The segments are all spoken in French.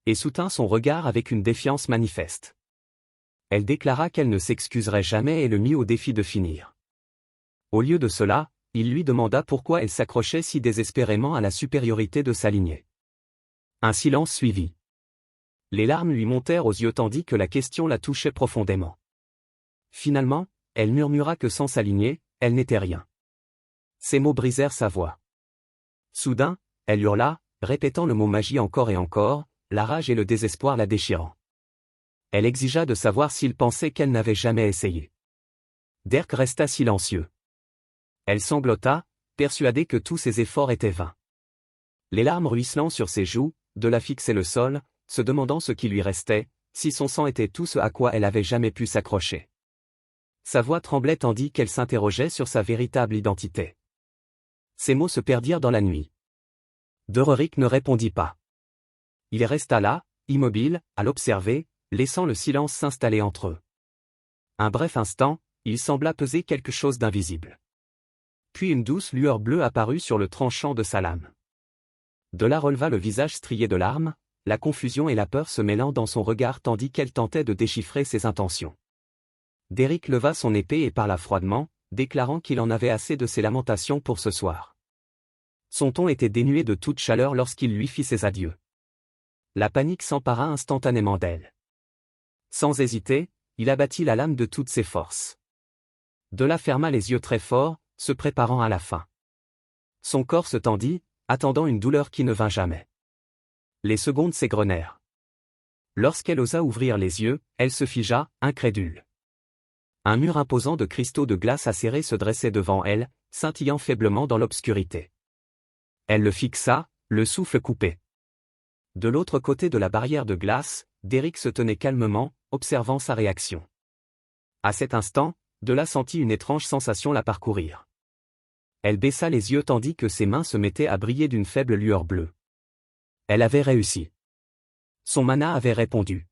et soutint son regard avec une défiance manifeste. Elle déclara qu'elle ne s'excuserait jamais et le mit au défi de finir. Au lieu de cela, il lui demanda pourquoi elle s'accrochait si désespérément à la supériorité de sa lignée. Un silence suivit. Les larmes lui montèrent aux yeux tandis que la question la touchait profondément. Finalement, elle murmura que sans sa lignée, elle n'était rien. Ces mots brisèrent sa voix. Soudain, elle hurla, répétant le mot magie encore et encore, la rage et le désespoir la déchirant. Elle exigea de savoir s'il pensait qu'elle n'avait jamais essayé. Derek resta silencieux. Elle sanglota, persuadée que tous ses efforts étaient vains. Les larmes ruisselant sur ses joues, de la fixer le sol, se demandant ce qui lui restait, si son sang était tout ce à quoi elle avait jamais pu s'accrocher. Sa voix tremblait tandis qu'elle s'interrogeait sur sa véritable identité. Ses mots se perdirent dans la nuit. Dororik ne répondit pas. Il resta là, immobile, à l'observer, laissant le silence s'installer entre eux. Un bref instant, il sembla peser quelque chose d'invisible. Puis une douce lueur bleue apparut sur le tranchant de sa lame. De là releva le visage strié de larmes, la confusion et la peur se mêlant dans son regard tandis qu'elle tentait de déchiffrer ses intentions. Derek leva son épée et parla froidement, déclarant qu'il en avait assez de ses lamentations pour ce soir. Son ton était dénué de toute chaleur lorsqu'il lui fit ses adieux. La panique s'empara instantanément d'elle. Sans hésiter, il abattit la lame de toutes ses forces. De là ferma les yeux très fort, se préparant à la fin. Son corps se tendit, attendant une douleur qui ne vint jamais. Les secondes s'égrenèrent. Lorsqu'elle osa ouvrir les yeux, elle se figea, incrédule. Un mur imposant de cristaux de glace acérés se dressait devant elle, scintillant faiblement dans l'obscurité. Elle le fixa, le souffle coupé. De l'autre côté de la barrière de glace, Derek se tenait calmement, observant sa réaction. À cet instant, de là sentit une étrange sensation la parcourir. Elle baissa les yeux tandis que ses mains se mettaient à briller d'une faible lueur bleue. Elle avait réussi. Son mana avait répondu.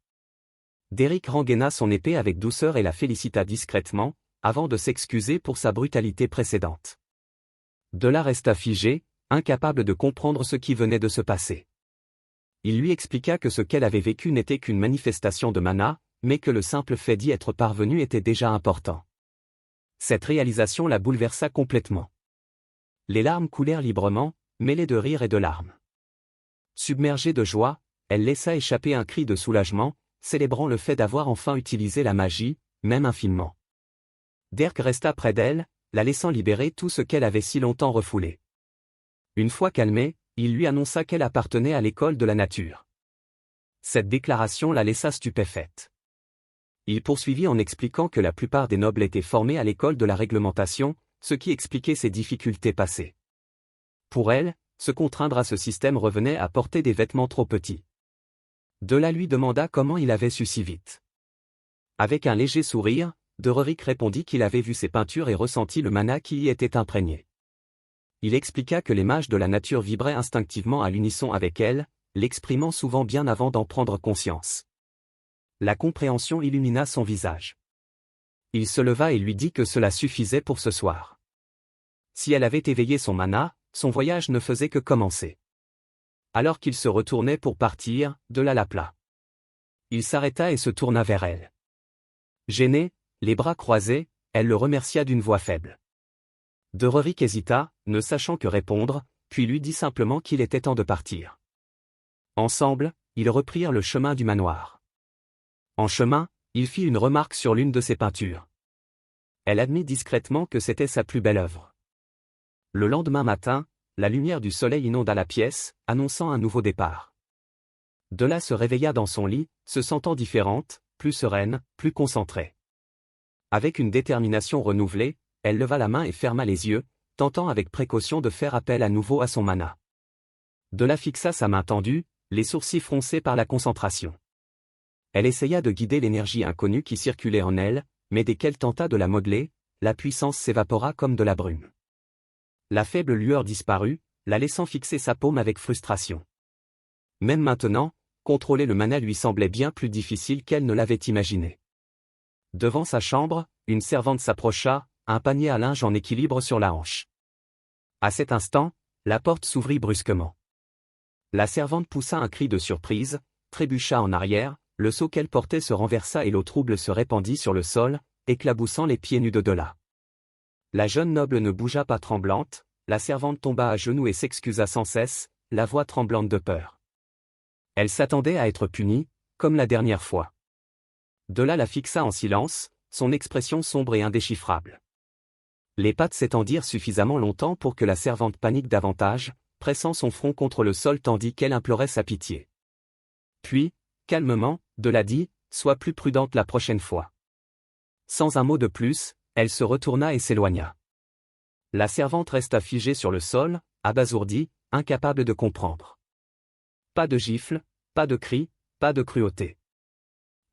Derek rengaina son épée avec douceur et la félicita discrètement, avant de s'excuser pour sa brutalité précédente. De là resta figé, incapable de comprendre ce qui venait de se passer. Il lui expliqua que ce qu'elle avait vécu n'était qu'une manifestation de mana, mais que le simple fait d'y être parvenu était déjà important. Cette réalisation la bouleversa complètement. Les larmes coulèrent librement, mêlées de rire et de larmes. Submergée de joie, elle laissa échapper un cri de soulagement, célébrant le fait d'avoir enfin utilisé la magie, même infinement. Derek resta près d'elle, la laissant libérer tout ce qu'elle avait si longtemps refoulé. Une fois calmée, il lui annonça qu'elle appartenait à l'école de la nature. Cette déclaration la laissa stupéfaite. Il poursuivit en expliquant que la plupart des nobles étaient formés à l'école de la réglementation, ce qui expliquait ses difficultés passées. Pour elle, se contraindre à ce système revenait à porter des vêtements trop petits. De là lui demanda comment il avait su si vite. Avec un léger sourire, Dororik répondit qu'il avait vu ses peintures et ressenti le mana qui y était imprégné. Il expliqua que les mages de la nature vibraient instinctivement à l'unisson avec elle, l'exprimant souvent bien avant d'en prendre conscience. La compréhension illumina son visage. Il se leva et lui dit que cela suffisait pour ce soir. Si elle avait éveillé son mana, son voyage ne faisait que commencer. Alors qu'il se retournait pour partir, de là l'appela. Il s'arrêta et se tourna vers elle. Gênée, les bras croisés, elle le remercia d'une voix faible. Dororik hésita, ne sachant que répondre, puis lui dit simplement qu'il était temps de partir. Ensemble, ils reprirent le chemin du manoir. En chemin, il fit une remarque sur l'une de ses peintures. Elle admit discrètement que c'était sa plus belle œuvre. Le lendemain matin, la lumière du soleil inonda la pièce, annonçant un nouveau départ. De là se réveilla dans son lit, se sentant différente, plus sereine, plus concentrée. Avec une détermination renouvelée, elle leva la main et ferma les yeux, tentant avec précaution de faire appel à nouveau à son mana. De là fixa sa main tendue, les sourcils froncés par la concentration. Elle essaya de guider l'énergie inconnue qui circulait en elle, mais dès qu'elle tenta de la modeler, la puissance s'évapora comme de la brume. La faible lueur disparut, la laissant fixer sa paume avec frustration. Même maintenant, contrôler le mana lui semblait bien plus difficile qu'elle ne l'avait imaginé. Devant sa chambre, une servante s'approcha, un panier à linge en équilibre sur la hanche. À cet instant, la porte s'ouvrit brusquement. La servante poussa un cri de surprise, trébucha en arrière, le seau qu'elle portait se renversa et l'eau trouble se répandit sur le sol, éclaboussant les pieds nus de là. La jeune noble ne bougea pas tremblante, la servante tomba à genoux et s'excusa sans cesse, la voix tremblante de peur. Elle s'attendait à être punie, comme la dernière fois. De là la fixa en silence, son expression sombre et indéchiffrable. Les pattes s'étendirent suffisamment longtemps pour que la servante panique davantage, pressant son front contre le sol tandis qu'elle implorait sa pitié. Puis, calmement, de là dit, « Sois plus prudente la prochaine fois. » Sans un mot de plus, elle se retourna et s'éloigna. La servante resta figée sur le sol, abasourdie, incapable de comprendre. Pas de gifles, pas de cris, pas de cruauté.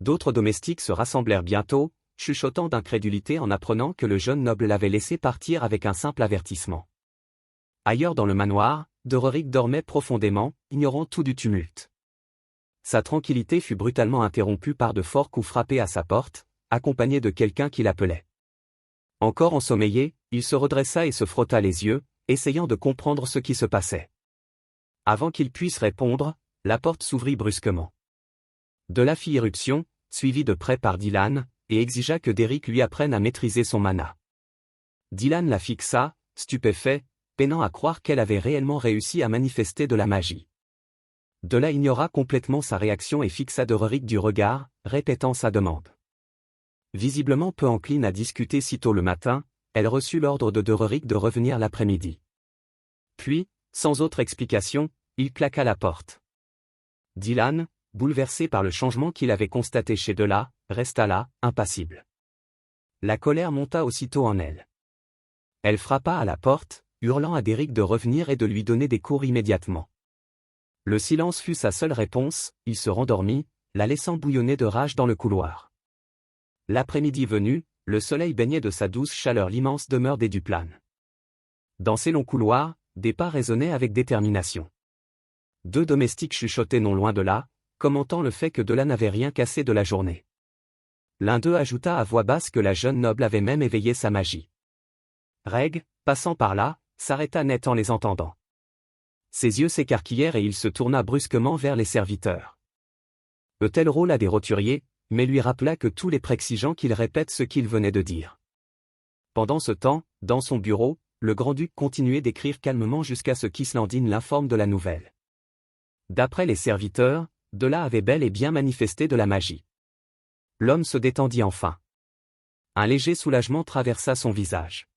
D'autres domestiques se rassemblèrent bientôt, chuchotant d'incrédulité en apprenant que le jeune noble l'avait laissé partir avec un simple avertissement. Ailleurs dans le manoir, Doreric dormait profondément, ignorant tout du tumulte. Sa tranquillité fut brutalement interrompue par de forts coups frappés à sa porte, accompagnés de quelqu'un qui l'appelait. Encore ensommeillé, il se redressa et se frotta les yeux, essayant de comprendre ce qui se passait. Avant qu'il puisse répondre, la porte s'ouvrit brusquement. De là fit irruption, suivi de près par Dylan, et exigea que Derrick lui apprenne à maîtriser son mana. Dylan la fixa, stupéfait, peinant à croire qu'elle avait réellement réussi à manifester de la magie. De là ignora complètement sa réaction et fixa Doreric du regard, répétant sa demande. Visiblement peu encline à discuter sitôt le matin, elle reçut l'ordre de Doreric de revenir l'après-midi. Puis, sans autre explication, il claqua la porte. Dylan, bouleversé par le changement qu'il avait constaté chez Dela, resta là, impassible. La colère monta aussitôt en elle. Elle frappa à la porte, hurlant à Derrick de revenir et de lui donner des cours immédiatement. Le silence fut sa seule réponse, il se rendormit, la laissant bouillonner de rage dans le couloir. L'après-midi venu, le soleil baignait de sa douce chaleur l'immense demeure des Duplanes. Dans ces longs couloirs, des pas résonnaient avec détermination. Deux domestiques chuchotaient non loin de là, commentant le fait que Dela n'avait rien cassé de la journée. L'un d'eux ajouta à voix basse que la jeune noble avait même éveillé sa magie. Reg, passant par là, s'arrêta net en les entendant. Ses yeux s'écarquillèrent et il se tourna brusquement vers les serviteurs. Eutel rôla des roturiers, mais lui rappela que tous les préexigeants qu'il répète ce qu'il venait de dire. Pendant ce temps, dans son bureau, le grand-duc continuait d'écrire calmement jusqu'à ce qu'Islandine l'informe de la nouvelle. D'après les serviteurs, Dela avait bel et bien manifesté de la magie. L'homme se détendit enfin. Un léger soulagement traversa son visage.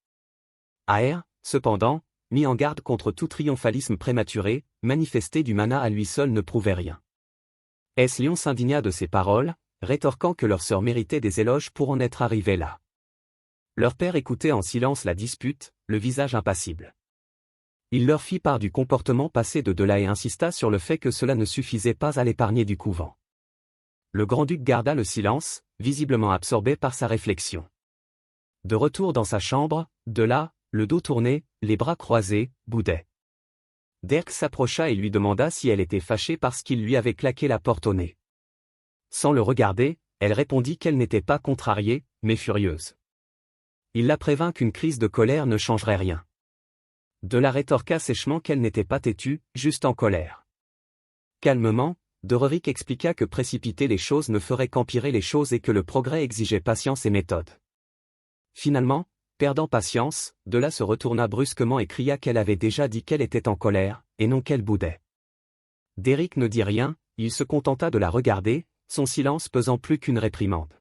Aer, cependant, mis en garde contre tout triomphalisme prématuré, manifester du mana à lui seul ne prouvait rien. Eslion s'indigna de ces paroles, rétorquant que leur sœur méritait des éloges pour en être arrivée là. Leur père écoutait en silence la dispute, le visage impassible. Il leur fit part du comportement passé de Dela et insista sur le fait que cela ne suffisait pas à l'épargner du couvent. Le grand-duc garda le silence, visiblement absorbé par sa réflexion. De retour dans sa chambre, Dela, le dos tourné, les bras croisés, boudait. Derk s'approcha et lui demanda si elle était fâchée parce qu'il lui avait claqué la porte au nez. Sans le regarder, elle répondit qu'elle n'était pas contrariée, mais furieuse. Il la prévint qu'une crise de colère ne changerait rien. Dela rétorqua sèchement qu'elle n'était pas têtue, juste en colère. Calmement, Doreric expliqua que précipiter les choses ne ferait qu'empirer les choses et que le progrès exigeait patience et méthode. Finalement, perdant patience, Dela se retourna brusquement et cria qu'elle avait déjà dit qu'elle était en colère, et non qu'elle boudait. Derrick ne dit rien, il se contenta de la regarder, son silence pesant plus qu'une réprimande.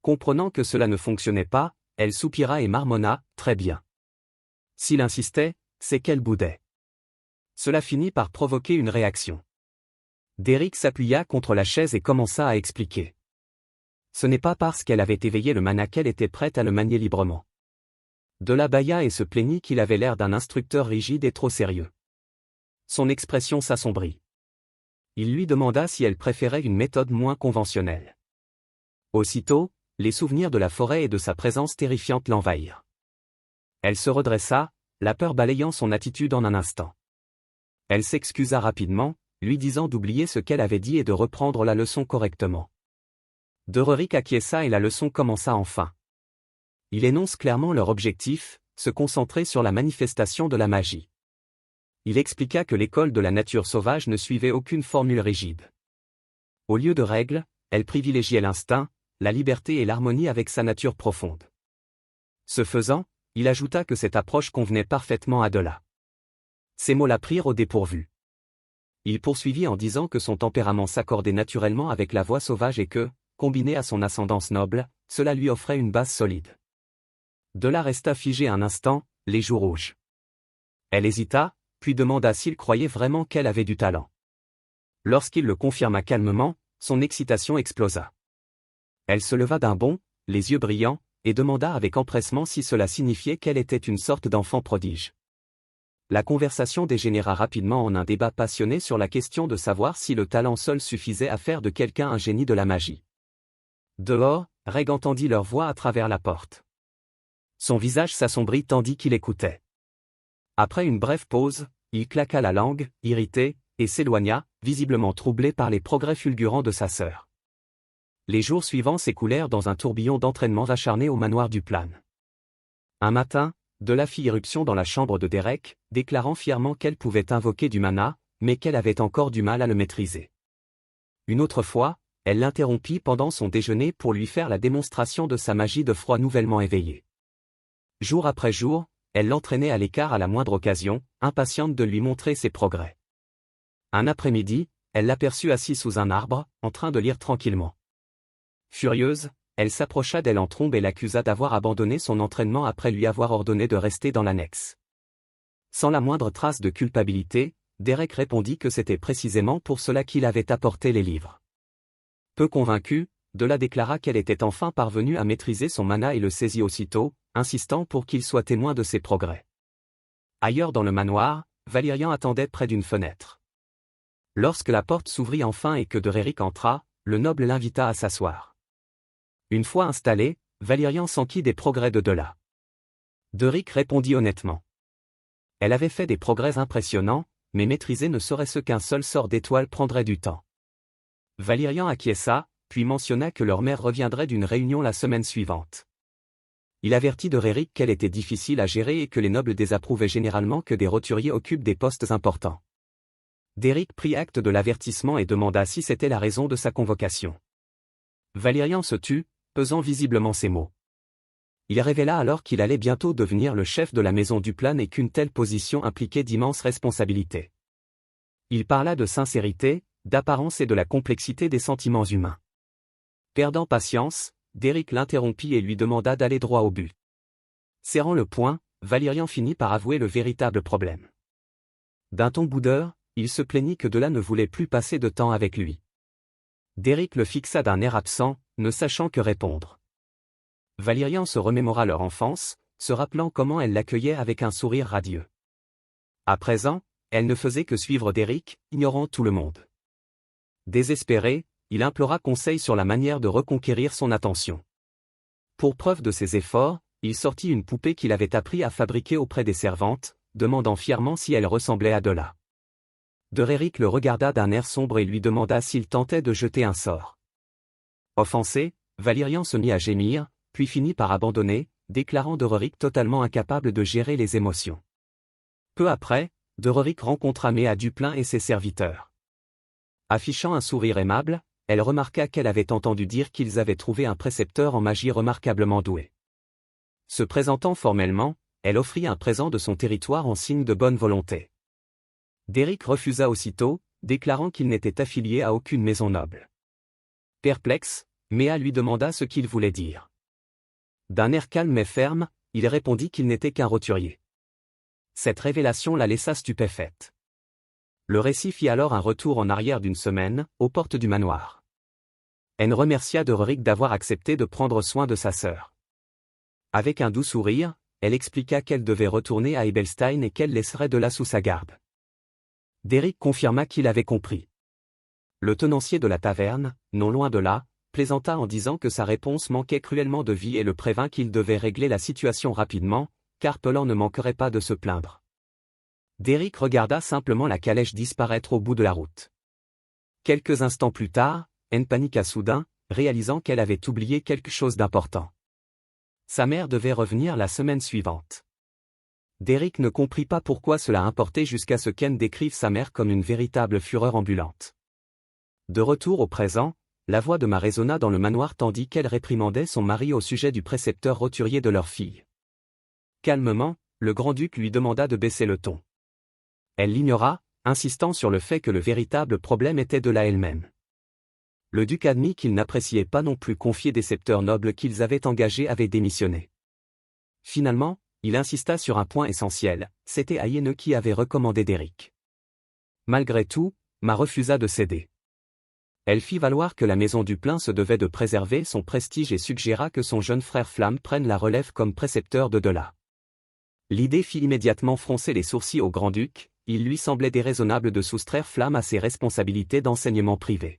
Comprenant que cela ne fonctionnait pas, elle soupira et marmonna, « Très bien. » S'il insistait, c'est qu'elle boudait. Cela finit par provoquer une réaction. Derrick s'appuya contre la chaise et commença à expliquer. Ce n'est pas parce qu'elle avait éveillé le mana qu'elle était prête à le manier librement. Dela bâilla et se plaignit qu'il avait l'air d'un instructeur rigide et trop sérieux. Son expression s'assombrit. Il lui demanda si elle préférait une méthode moins conventionnelle. Aussitôt, les souvenirs de la forêt et de sa présence terrifiante l'envahirent. Elle se redressa, la peur balayant son attitude en un instant. Elle s'excusa rapidement, lui disant d'oublier ce qu'elle avait dit et de reprendre la leçon correctement. Doreric acquiesça et la leçon commença enfin. Il énonce clairement leur objectif, se concentrer sur la manifestation de la magie. Il expliqua que l'école de la nature sauvage ne suivait aucune formule rigide. Au lieu de règles, elle privilégiait l'instinct, la liberté et l'harmonie avec sa nature profonde. Ce faisant, il ajouta que cette approche convenait parfaitement à Della. Ces mots la prirent au dépourvu. Il poursuivit en disant que son tempérament s'accordait naturellement avec la voix sauvage et que, combiné à son ascendance noble, cela lui offrait une base solide. Della resta figée un instant, les joues rouges. Elle hésita, puis demanda s'il croyait vraiment qu'elle avait du talent. Lorsqu'il le confirma calmement, son excitation explosa. Elle se leva d'un bond, les yeux brillants, et demanda avec empressement si cela signifiait qu'elle était une sorte d'enfant prodige. La conversation dégénéra rapidement en un débat passionné sur la question de savoir si le talent seul suffisait à faire de quelqu'un un génie de la magie. Dehors, Reg entendit leur voix à travers la porte. Son visage s'assombrit tandis qu'il écoutait. Après une brève pause, il claqua la langue, irrité, et s'éloigna, visiblement troublé par les progrès fulgurants de sa sœur. Les jours suivants s'écoulèrent dans un tourbillon d'entraînements acharnés au manoir du Plan. Un matin, Della fit irruption dans la chambre de Derek, déclarant fièrement qu'elle pouvait invoquer du mana, mais qu'elle avait encore du mal à le maîtriser. Une autre fois, elle l'interrompit pendant son déjeuner pour lui faire la démonstration de sa magie de froid nouvellement éveillée. Jour après jour, elle l'entraînait à l'écart à la moindre occasion, impatiente de lui montrer ses progrès. Un après-midi, elle l'aperçut assis sous un arbre, en train de lire tranquillement. Furieuse, elle s'approcha d'elle en trombe et l'accusa d'avoir abandonné son entraînement après lui avoir ordonné de rester dans l'annexe. Sans la moindre trace de culpabilité, Derek répondit que c'était précisément pour cela qu'il avait apporté les livres. Peu convaincue, Della déclara qu'elle était enfin parvenue à maîtriser son mana et le saisit aussitôt, insistant pour qu'il soit témoin de ses progrès. Ailleurs dans le manoir, Valérian attendait près d'une fenêtre. Lorsque la porte s'ouvrit enfin et que Derek entra, le noble l'invita à s'asseoir. Une fois installé, Valérian s'enquit des progrès de Della. Derek répondit honnêtement. Elle avait fait des progrès impressionnants, mais maîtriser ne serait-ce qu'un seul sort d'étoile prendrait du temps. Valérian acquiesça, puis mentionna que leur mère reviendrait d'une réunion la semaine suivante. Il avertit Derek qu'elle était difficile à gérer et que les nobles désapprouvaient généralement que des roturiers occupent des postes importants. Derek prit acte de l'avertissement et demanda si c'était la raison de sa convocation. Valérian se tut, pesant visiblement ses mots. Il révéla alors qu'il allait bientôt devenir le chef de la maison du Plan et qu'une telle position impliquait d'immenses responsabilités. Il parla de sincérité, d'apparence et de la complexité des sentiments humains. Perdant patience, Derek l'interrompit et lui demanda d'aller droit au but. Serrant le poing, Valérian finit par avouer le véritable problème. D'un ton boudeur, il se plaignit que Della ne voulait plus passer de temps avec lui. Derek le fixa d'un air absent, ne sachant que répondre. Valérian se remémora leur enfance, se rappelant comment elle l'accueillait avec un sourire radieux. À présent, elle ne faisait que suivre Derek, ignorant tout le monde. Désespéré, il implora conseil sur la manière de reconquérir son attention. Pour preuve de ses efforts, il sortit une poupée qu'il avait appris à fabriquer auprès des servantes, demandant fièrement si elle ressemblait à Della. Derek le regarda d'un air sombre et lui demanda s'il tentait de jeter un sort. Offensé, Valérian se mit à gémir, puis finit par abandonner, déclarant Derek totalement incapable de gérer les émotions. Peu après, Derek rencontra Méa Duplain et ses serviteurs. Affichant un sourire aimable, elle remarqua qu'elle avait entendu dire qu'ils avaient trouvé un précepteur en magie remarquablement doué. Se présentant formellement, elle offrit un présent de son territoire en signe de bonne volonté. Derek refusa aussitôt, déclarant qu'il n'était affilié à aucune maison noble. Perplexe, Méa lui demanda ce qu'il voulait dire. D'un air calme mais ferme, il répondit qu'il n'était qu'un roturier. Cette révélation la laissa stupéfaite. Le récit fit alors un retour en arrière d'une semaine, aux portes du manoir. Elle remercia Derek d'avoir accepté de prendre soin de sa sœur. Avec un doux sourire, elle expliqua qu'elle devait retourner à Ebelstein et qu'elle laisserait Della sous sa garde. Derek confirma qu'il avait compris. Le tenancier de la taverne, non loin de là, plaisanta en disant que sa réponse manquait cruellement de vie et le prévint qu'il devait régler la situation rapidement, car Pelan ne manquerait pas de se plaindre. Derek regarda simplement la calèche disparaître au bout de la route. Quelques instants plus tard, elle paniqua soudain, réalisant qu'elle avait oublié quelque chose d'important. Sa mère devait revenir la semaine suivante. Derek ne comprit pas pourquoi cela importait jusqu'à ce qu'Anne décrive sa mère comme une véritable fureur ambulante. De retour au présent, la voix de Ma résonna dans le manoir tandis qu'elle réprimandait son mari au sujet du précepteur roturier de leur fille. Calmement, le grand-duc lui demanda de baisser le ton. Elle l'ignora, insistant sur le fait que le véritable problème était de là elle-même. Le duc admit qu'il n'appréciait pas non plus confier des scepteurs nobles qu'ils avaient engagés avaient démissionné. Finalement, il insista sur un point essentiel, c'était Aiene qui avait recommandé d'Éric. Malgré tout, Ma refusa de céder. Elle fit valoir que la maison du Plain se devait de préserver son prestige et suggéra que son jeune frère Flamme prenne la relève comme précepteur de là. L'idée fit immédiatement froncer les sourcils au grand-duc, il lui semblait déraisonnable de soustraire Flamme à ses responsabilités d'enseignement privé.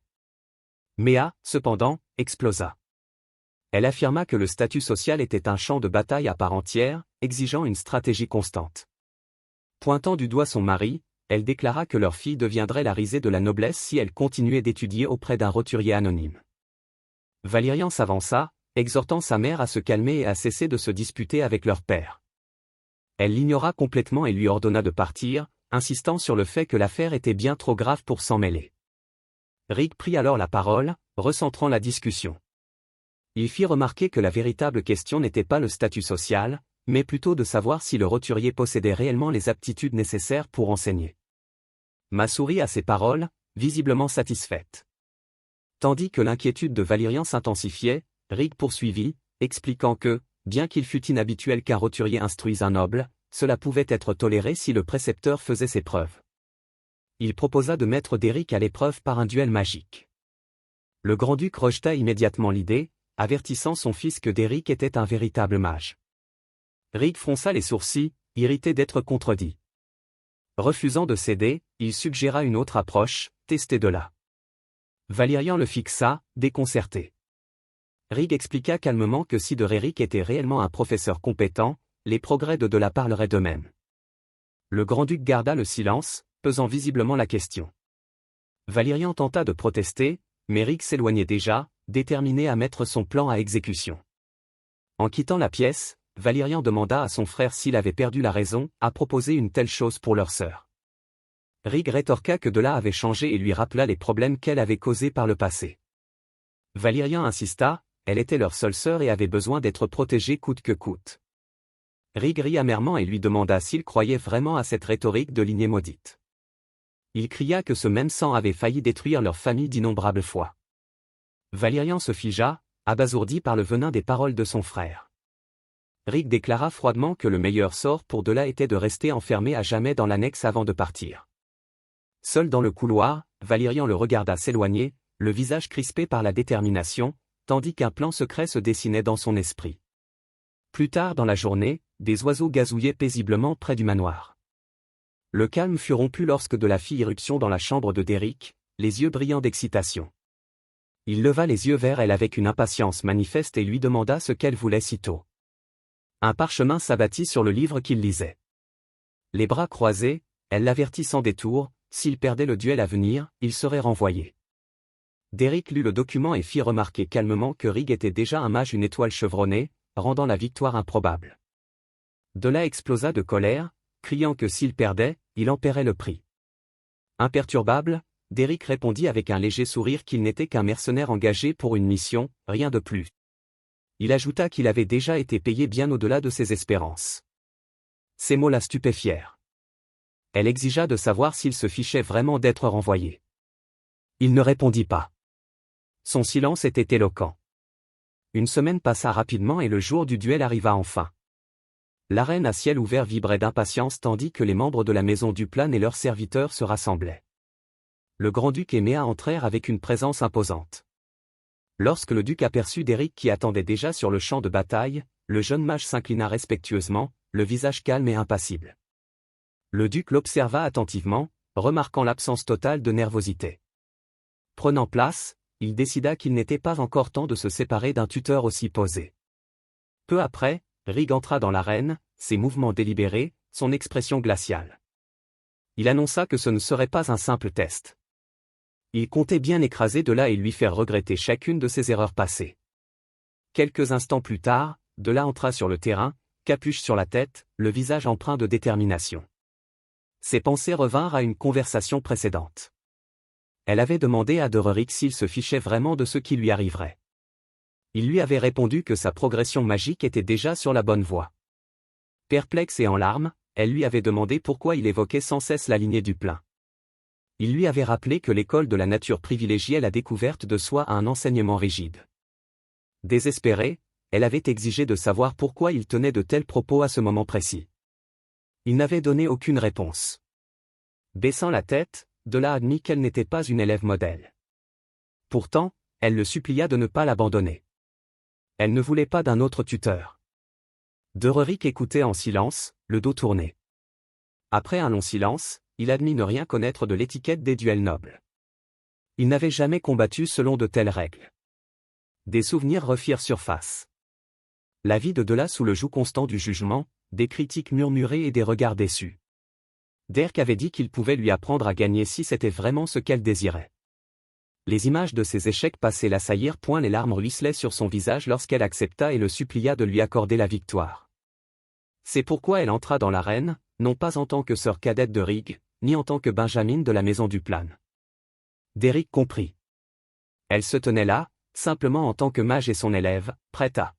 Méa, cependant, explosa. Elle affirma que le statut social était un champ de bataille à part entière, exigeant une stratégie constante. Pointant du doigt son mari, elle déclara que leur fille deviendrait la risée de la noblesse si elle continuait d'étudier auprès d'un roturier anonyme. Valérian s'avança, exhortant sa mère à se calmer et à cesser de se disputer avec leur père. Elle l'ignora complètement et lui ordonna de partir, insistant sur le fait que l'affaire était bien trop grave pour s'en mêler. Rig prit alors la parole, recentrant la discussion. Il fit remarquer que la véritable question n'était pas le statut social, mais plutôt de savoir si le roturier possédait réellement les aptitudes nécessaires pour enseigner. Ma sourit à ces paroles, visiblement satisfaite. Tandis que l'inquiétude de Valérian s'intensifiait, Rig poursuivit, expliquant que, bien qu'il fût inhabituel qu'un roturier instruise un noble, cela pouvait être toléré si le précepteur faisait ses preuves. Il proposa de mettre d'Éric à l'épreuve par un duel magique. Le grand-duc rejeta immédiatement l'idée, avertissant son fils que d'Éric était un véritable mage. Rig fronça les sourcils, irrité d'être contredit. Refusant de céder, il suggéra une autre approche, tester de là. Valérian le fixa, déconcerté. Rig expliqua calmement que si Éric était réellement un professeur compétent, les progrès de là parleraient d'eux-mêmes. Le grand-duc garda le silence, pesant visiblement la question. Valérian tenta de protester, mais Rig s'éloignait déjà, déterminé à mettre son plan à exécution. En quittant la pièce, Valérian demanda à son frère s'il avait perdu la raison, à proposer une telle chose pour leur sœur. Rig rétorqua que de là avait changé et lui rappela les problèmes qu'elle avait causés par le passé. Valérian insista, elle était leur seule sœur et avait besoin d'être protégée coûte que coûte. Rig rit amèrement et lui demanda s'il croyait vraiment à cette rhétorique de lignée maudite. Il cria que ce même sang avait failli détruire leur famille d'innombrables fois. Valérian se figea, abasourdi par le venin des paroles de son frère. Rig déclara froidement que le meilleur sort pour de là était de rester enfermé à jamais dans l'annexe avant de partir. Seul dans le couloir, Valérian le regarda s'éloigner, le visage crispé par la détermination, tandis qu'un plan secret se dessinait dans son esprit. Plus tard dans la journée, des oiseaux gazouillaient paisiblement près du manoir. Le calme fut rompu lorsque de la fit irruption dans la chambre de d'Éric, les yeux brillants d'excitation. Il leva les yeux vers elle avec une impatience manifeste et lui demanda ce qu'elle voulait si tôt. Un parchemin s'abattit sur le livre qu'il lisait. Les bras croisés, elle l'avertit sans détour, s'il perdait le duel à venir, il serait renvoyé. D'Éric lut le document et fit remarquer calmement que Rig était déjà un mage une étoile chevronnée, rendant la victoire improbable. De là explosa de colère, criant que s'il perdait, il en paierait le prix. Imperturbable, d'Éric répondit avec un léger sourire qu'il n'était qu'un mercenaire engagé pour une mission, rien de plus. Il ajouta qu'il avait déjà été payé bien au-delà de ses espérances. Ces mots la stupéfièrent. Elle exigea de savoir s'il se fichait vraiment d'être renvoyé. Il ne répondit pas. Son silence était éloquent. Une semaine passa rapidement et le jour du duel arriva enfin. L'arène à ciel ouvert vibrait d'impatience tandis que les membres de la maison du Plain et leurs serviteurs se rassemblaient. Le grand-duc et Méa entrèrent avec une présence imposante. Lorsque le duc aperçut d'Éric qui attendait déjà sur le champ de bataille, le jeune mage s'inclina respectueusement, le visage calme et impassible. Le duc l'observa attentivement, remarquant l'absence totale de nervosité. Prenant place, il décida qu'il n'était pas encore temps de se séparer d'un tuteur aussi posé. Peu après, Rig entra dans l'arène, ses mouvements délibérés, son expression glaciale. Il annonça que ce ne serait pas un simple test. Il comptait bien écraser de là et lui faire regretter chacune de ses erreurs passées. Quelques instants plus tard, de là entra sur le terrain, capuche sur la tête, le visage empreint de détermination. Ses pensées revinrent à une conversation précédente. Elle avait demandé à Dereric s'il se fichait vraiment de ce qui lui arriverait. Il lui avait répondu que sa progression magique était déjà sur la bonne voie. Perplexe et en larmes, elle lui avait demandé pourquoi il évoquait sans cesse la lignée du plein. Il lui avait rappelé que l'école de la nature privilégiait la découverte de soi à un enseignement rigide. Désespérée, elle avait exigé de savoir pourquoi il tenait de tels propos à ce moment précis. Il n'avait donné aucune réponse. Baissant la tête, Della admit qu'elle n'était pas une élève modèle. Pourtant, elle le supplia de ne pas l'abandonner. Elle ne voulait pas d'un autre tuteur. Dereric écoutait en silence, le dos tourné. Après un long silence, il admit ne rien connaître de l'étiquette des duels nobles. Il n'avait jamais combattu selon de telles règles. Des souvenirs refirent surface. La vie de Della sous le joug constant du jugement, des critiques murmurées et des regards déçus. Derek avait dit qu'il pouvait lui apprendre à gagner si c'était vraiment ce qu'elle désirait. Les images de ses échecs passés l'assaillirent, les larmes ruisselaient sur son visage lorsqu'elle accepta et le supplia de lui accorder la victoire. C'est pourquoi elle entra dans l'arène, non pas en tant que sœur cadette de Rig, ni en tant que Benjamin de la maison du Plan. Derek comprit. Elle se tenait là, simplement en tant que mage et son élève, prête à